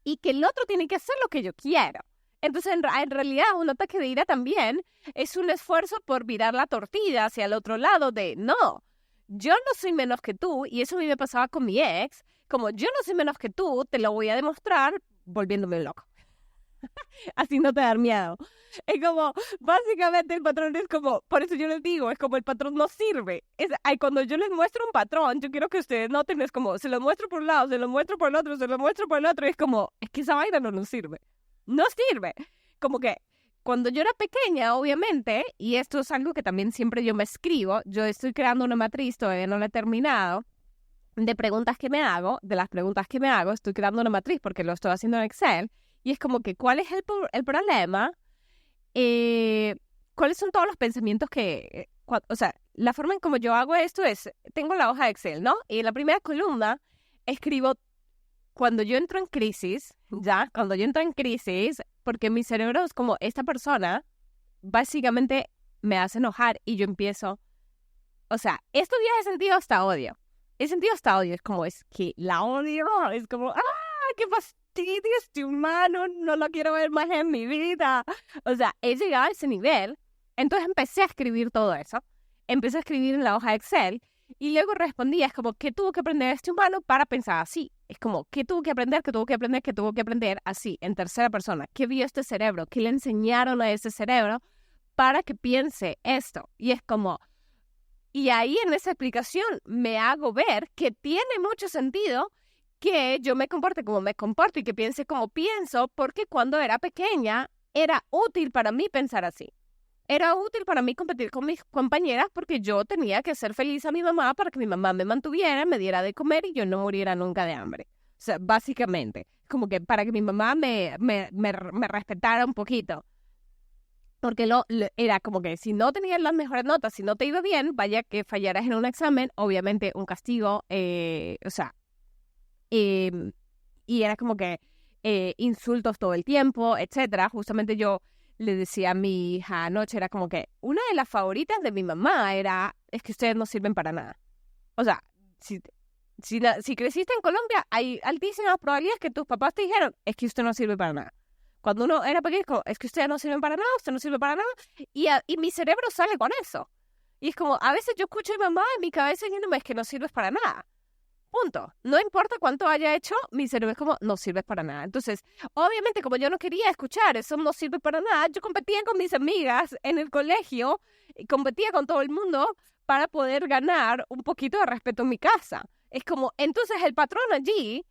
y que el otro tiene que hacer lo que yo quiero. Entonces, en realidad, un ataque de ira también es un esfuerzo por virar la tortilla hacia el otro lado de, no, yo no soy menos que tú, y eso a mí me pasaba con mi ex, como yo no soy menos que tú, te lo voy a demostrar volviéndome loco. Así no te da miedo. Es como, básicamente el patrón es como, por eso yo les digo, es como el patrón no sirve. Cuando yo les muestro un patrón, yo quiero que ustedes noten, es como, se lo muestro por un lado, se lo muestro por el otro, se lo muestro por el otro, y es como, es que esa vaina no nos sirve. No sirve. Como que cuando yo era pequeña, obviamente, y esto es algo que también siempre yo me escribo, yo estoy creando una matriz, todavía no la he terminado, de preguntas que me hago, de las preguntas que me hago, estoy creando una matriz porque lo estoy haciendo en Excel, y es como que, ¿cuál es el problema? ¿Cuáles son todos los pensamientos que... o sea, la forma en como yo hago esto es, tengo la hoja de Excel, ¿no? Y en la primera columna escribo cuando yo entro en crisis, cuando yo entro en crisis, porque mi cerebro es como, esta persona básicamente me hace enojar y yo empiezo, o sea, estos días he sentido hasta odio. He sentido hasta odio, es como, es que la odio, es como, ¡ah, qué fastidio este humano! No lo quiero ver más en mi vida. O sea, he llegado a ese nivel. Entonces empecé a escribir todo eso. Empecé a escribir en la hoja de Excel y luego respondía, es como, ¿qué tuvo que aprender este humano para pensar así? Es como, ¿qué tuvo que aprender? ¿Qué tuvo que aprender? ¿Qué tuvo que aprender? Así, en tercera persona. ¿Qué vio este cerebro? ¿Qué le enseñaron a ese cerebro para que piense esto? Y es como... Y ahí en esa explicación me hago ver que tiene mucho sentido que yo me comporte como me comporto y que piense como pienso, porque cuando era pequeña era útil para mí pensar así. Era útil para mí competir con mis compañeras porque yo tenía que hacer feliz a mi mamá para que mi mamá me mantuviera, me diera de comer y yo no muriera nunca de hambre. O sea, básicamente, como que para que mi mamá me respetara un poquito. Porque era como que si no tenías las mejores notas, si no te iba bien, vaya que fallaras en un examen, obviamente un castigo, o sea, y era como que insultos todo el tiempo, etcétera. Justamente yo le decía a mi hija anoche, era como que una de las favoritas de mi mamá es que ustedes no sirven para nada. O sea, si creciste en Colombia, hay altísimas probabilidades que tus papás te dijeron, es que usted no sirve para nada. Cuando uno era pequeño, es que ustedes no sirven para nada, usted no sirve para nada, y mi cerebro sale con eso. Y es como, a veces yo escucho a mi mamá en mi cabeza diciéndome, es que no sirves para nada. Punto. No importa cuánto haya hecho, mi cerebro es como, no sirves para nada. Entonces, obviamente, como yo no quería escuchar eso, no sirve para nada, yo competía con mis amigas en el colegio, y competía con todo el mundo para poder ganar un poquito de respeto en mi casa. Es como, entonces el patrón allí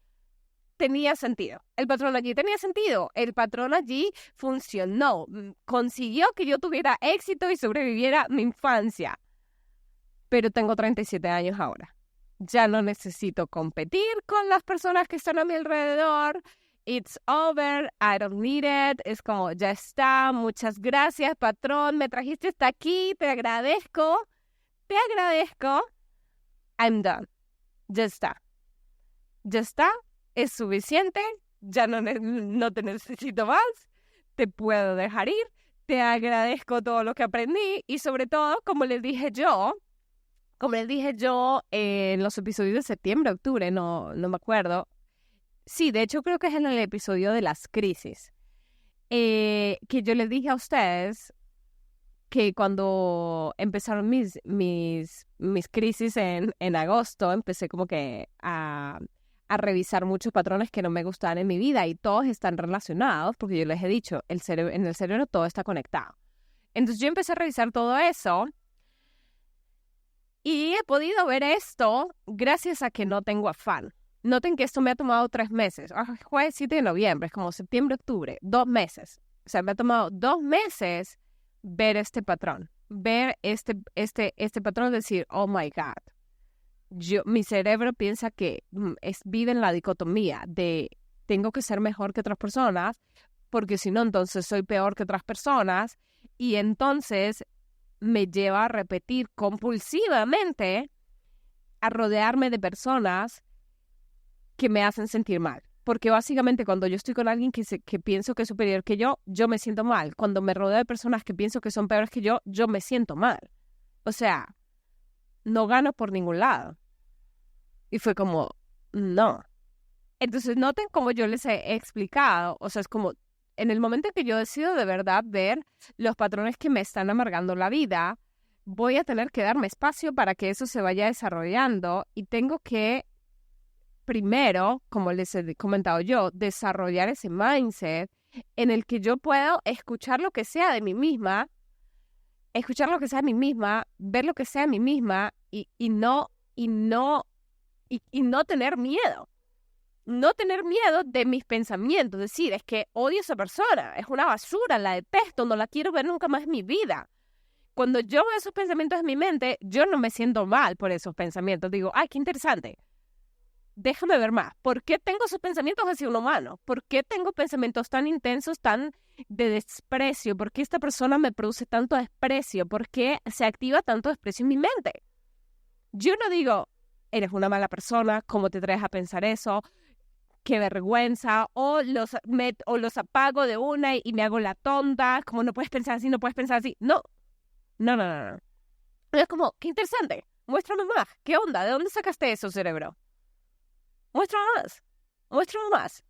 tenía sentido. El patrón allí tenía sentido. El patrón allí funcionó. Consiguió que yo tuviera éxito y sobreviviera mi infancia. Pero tengo 37 años ahora. Ya no necesito competir con las personas que están a mi alrededor. It's over. I don't need it. Es como, ya está. Muchas gracias, patrón. Me trajiste hasta aquí. Te agradezco. Te agradezco. I'm done. Ya está. Ya está. Es suficiente, ya no te necesito más, te puedo dejar ir, te agradezco todo lo que aprendí y sobre todo, como les dije yo en los episodios de septiembre, octubre, no me acuerdo. Sí, de hecho creo que es en el episodio de las crisis, que yo les dije a ustedes que cuando empezaron mis crisis en agosto, empecé como que a revisar muchos patrones que no me gustaban en mi vida y todos están relacionados porque yo les he dicho, en el cerebro todo está conectado. Entonces yo empecé a revisar todo eso y he podido ver esto gracias a que no tengo afán. Noten que esto me ha tomado 3 meses. Fue 7 de noviembre, es como septiembre, octubre, 2 meses. O sea, me ha tomado 2 meses ver este patrón. Ver este patrón, decir, oh my God. Mi cerebro piensa que vive en la dicotomía de tengo que ser mejor que otras personas porque si no, entonces soy peor que otras personas y entonces me lleva a repetir compulsivamente a rodearme de personas que me hacen sentir mal. Porque básicamente cuando yo estoy con alguien que pienso que es superior que yo me siento mal. Cuando me rodeo de personas que pienso que son peores que yo me siento mal. O sea, no gano por ningún lado. Y fue como, no, Entonces, noten cómo yo les he explicado, o sea, es como en el momento en que yo decido de verdad ver los patrones que me están amargando la vida, voy a tener que darme espacio para que eso se vaya desarrollando y tengo que, primero, como les he comentado yo, desarrollar ese mindset en el que yo puedo escuchar lo que sea de mí misma, ver lo que sea de mí misma y no tener miedo. No tener miedo de mis pensamientos, decir, es que odio a esa persona, es una basura, la detesto, no la quiero ver nunca más en mi vida. Cuando yo veo esos pensamientos en mi mente, yo no me siento mal por esos pensamientos. Digo, ay, qué interesante. Déjame ver más. ¿Por qué tengo esos pensamientos hacia un humano? ¿Por qué tengo pensamientos tan intensos, tan de desprecio? ¿Por qué esta persona me produce tanto desprecio? ¿Por qué se activa tanto desprecio en mi mente? Yo no digo, eres una mala persona, ¿cómo te traes a pensar eso? Qué vergüenza, o los apago de una y me hago la tonta, como no puedes pensar así, no puedes pensar así. No. Es como, qué interesante, muéstrame más, ¿qué onda? ¿De dónde sacaste eso, cerebro? Muéstrame más.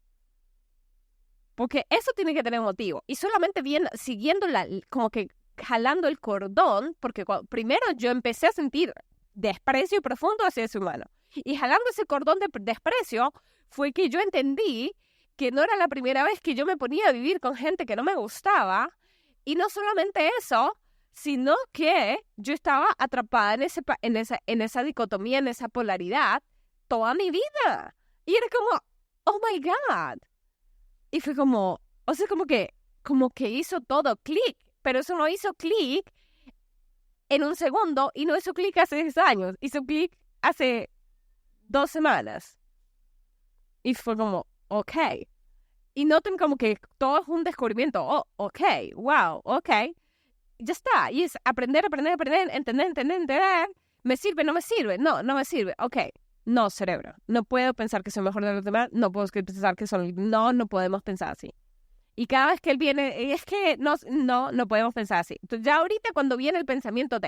Porque eso tiene que tener motivo. Y solamente siguiendo como que jalando el cordón, porque primero yo empecé a sentir desprecio profundo hacia ese humano. Y jalando ese cordón de desprecio fue que yo entendí que no era la primera vez que yo me ponía a vivir con gente que no me gustaba. Y no solamente eso, sino que yo estaba atrapada en esa dicotomía, en esa polaridad, toda mi vida. Y era como, oh my God. Y fue como, o sea, como que hizo todo clic. Pero eso no hizo clic en un segundo y no hizo clic hace 10 años. Hizo clic hace 2 semanas. Y fue como, ok. Y noten como que todo es un descubrimiento. Oh, ok, wow, ok. Ya está. Y es aprender, entender. ¿Me sirve? ¿No me sirve? No me sirve. Ok. No, cerebro. No puedo pensar que soy mejor de los demás. No puedo pensar que son... No podemos pensar así. Y cada vez que él viene, es que no podemos pensar así. Entonces ya ahorita cuando viene el pensamiento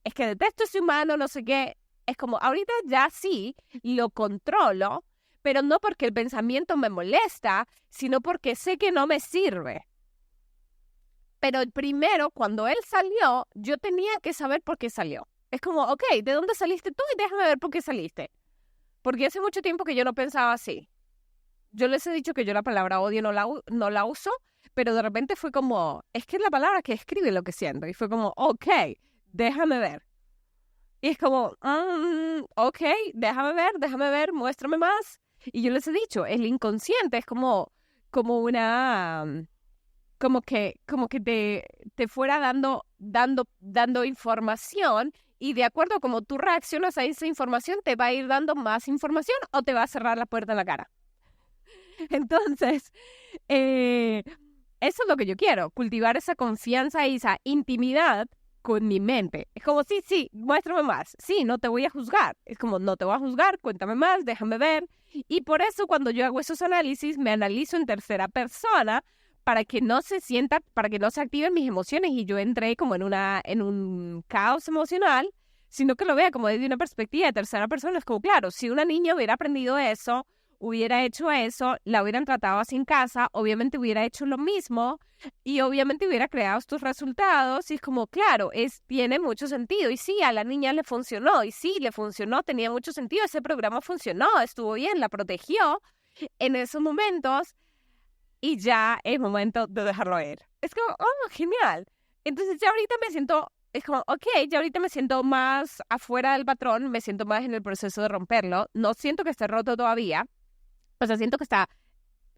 es que detesto a ese humano, no sé qué, es como ahorita ya sí lo controlo, pero no porque el pensamiento me molesta, sino porque sé que no me sirve. Pero primero, cuando él salió, yo tenía que saber por qué salió. Es como, ok, ¿de dónde saliste tú? Y déjame ver por qué saliste. Porque hace mucho tiempo que yo no pensaba así. Yo les he dicho que yo la palabra odio no la uso, pero de repente fue como, es que es la palabra que escribe lo que siento. Y fue como, ok, déjame ver. Y es como, ok, déjame ver, muéstrame más. Y yo les he dicho, el inconsciente es como una, como que te fuera dando información. Y de acuerdo a cómo tú reaccionas a esa información, te va a ir dando más información o te va a cerrar la puerta en la cara. Entonces, eso es lo que yo quiero, cultivar esa confianza y esa intimidad con mi mente. Es como, sí, muéstrame más. Sí, no te voy a juzgar. Es como, no te voy a juzgar, cuéntame más, déjame ver. Y por eso cuando yo hago esos análisis, me analizo en tercera persona para que no se activen mis emociones y yo entré como en un caos emocional, sino que lo vea como desde una perspectiva de tercera persona. Es como, claro, si una niña hubiera aprendido eso, hubiera hecho eso, la hubieran tratado así en casa, obviamente hubiera hecho lo mismo y obviamente hubiera creado estos resultados y es como, claro, tiene mucho sentido y sí, a la niña le funcionó y sí, le funcionó, tenía mucho sentido, ese programa funcionó, estuvo bien, la protegió en esos momentos y ya es momento de dejarlo ir. Es como, oh, genial. Entonces ya ahorita me siento, es como, ok, ya ahorita me siento más afuera del patrón, me siento más en el proceso de romperlo, no siento que esté roto todavía. O sea, siento que está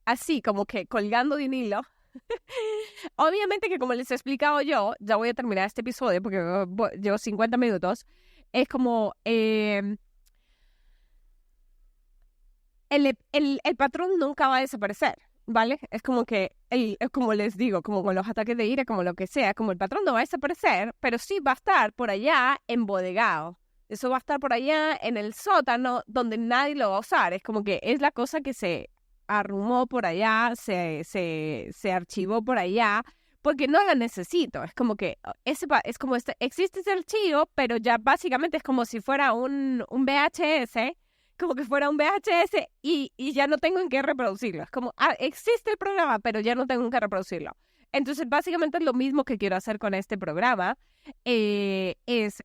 así, como que colgando de un hilo. Obviamente que como les he explicado yo, ya voy a terminar este episodio porque llevo 50 minutos, es como el patrón nunca va a desaparecer, ¿vale? Es como que, es como les digo, como con los ataques de ira, como lo que sea, como el patrón no va a desaparecer, pero sí va a estar por allá embodegado. Eso va a estar por allá en el sótano donde nadie lo va a usar. Es como que es la cosa que se arrumó por allá, se archivó por allá, porque no la necesito. Es como que existe ese archivo, pero ya básicamente es como si fuera un VHS como que fuera un VHS y ya no tengo en qué reproducirlo. Es como, existe el programa, pero ya no tengo en qué reproducirlo. Entonces, básicamente lo mismo que quiero hacer con este programa es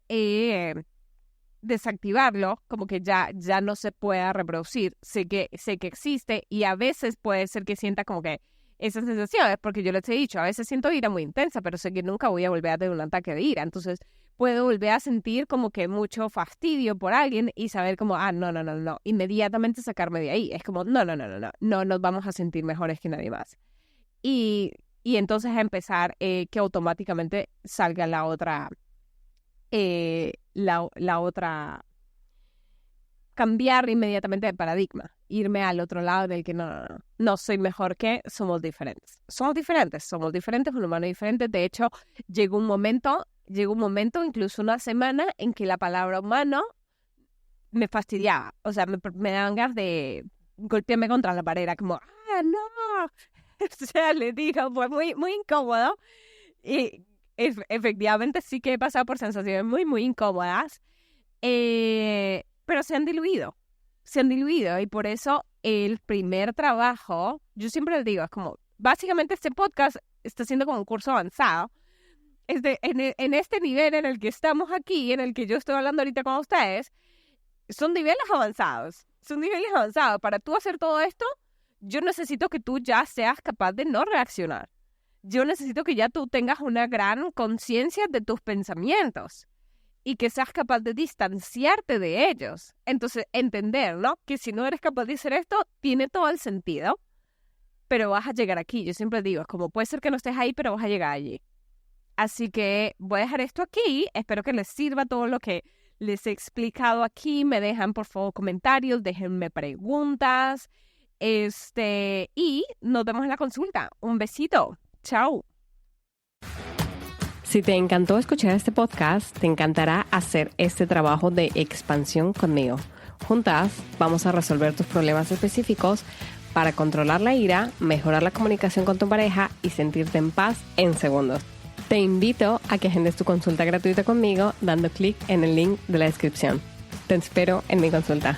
desactivarlo, como que ya no se pueda reproducir. Sé que existe y a veces puede ser que sienta como que esas sensaciones, porque yo les he dicho, a veces siento ira muy intensa, pero sé que nunca voy a volver a tener un ataque de ira. Entonces, puedo volver a sentir como que mucho fastidio por alguien y saber como, no, inmediatamente sacarme de ahí. Es como, no nos vamos a sentir mejores que nadie más. Y entonces empezar que automáticamente salga la otra, cambiar inmediatamente de paradigma, irme al otro lado del que no soy mejor que, somos diferentes, un humano diferente. De hecho, llegó un momento, incluso una semana, en que la palabra humano me fastidiaba, o sea, me daban ganas de golpearme contra la pared, como, no, o sea, le digo, fue muy, muy incómodo, y efectivamente sí que he pasado por sensaciones muy, muy incómodas, pero se han diluido, y por eso el primer trabajo, yo siempre les digo, es como, básicamente este podcast está siendo como un curso avanzado, en este nivel en el que estamos aquí, en el que yo estoy hablando ahorita con ustedes, son niveles avanzados. Para tú hacer todo esto, yo necesito que tú ya seas capaz de no reaccionar. Yo necesito que ya tú tengas una gran conciencia de tus pensamientos y que seas capaz de distanciarte de ellos. Entonces, entender, ¿no? Que si no eres capaz de hacer esto, tiene todo el sentido, pero vas a llegar aquí. Yo siempre digo, es como, puede ser que no estés ahí, pero vas a llegar allí. Así que voy a dejar esto aquí. Espero que les sirva todo lo que les he explicado aquí. Me dejan, por favor, comentarios, déjenme preguntas. Y nos vemos en la consulta. Un besito. Chao. Si te encantó escuchar este podcast, te encantará hacer este trabajo de expansión conmigo. Juntas vamos a resolver tus problemas específicos para controlar la ira, mejorar la comunicación con tu pareja y sentirte en paz en segundos. Te invito a que agendes tu consulta gratuita conmigo dando clic en el link de la descripción. Te espero en mi consulta.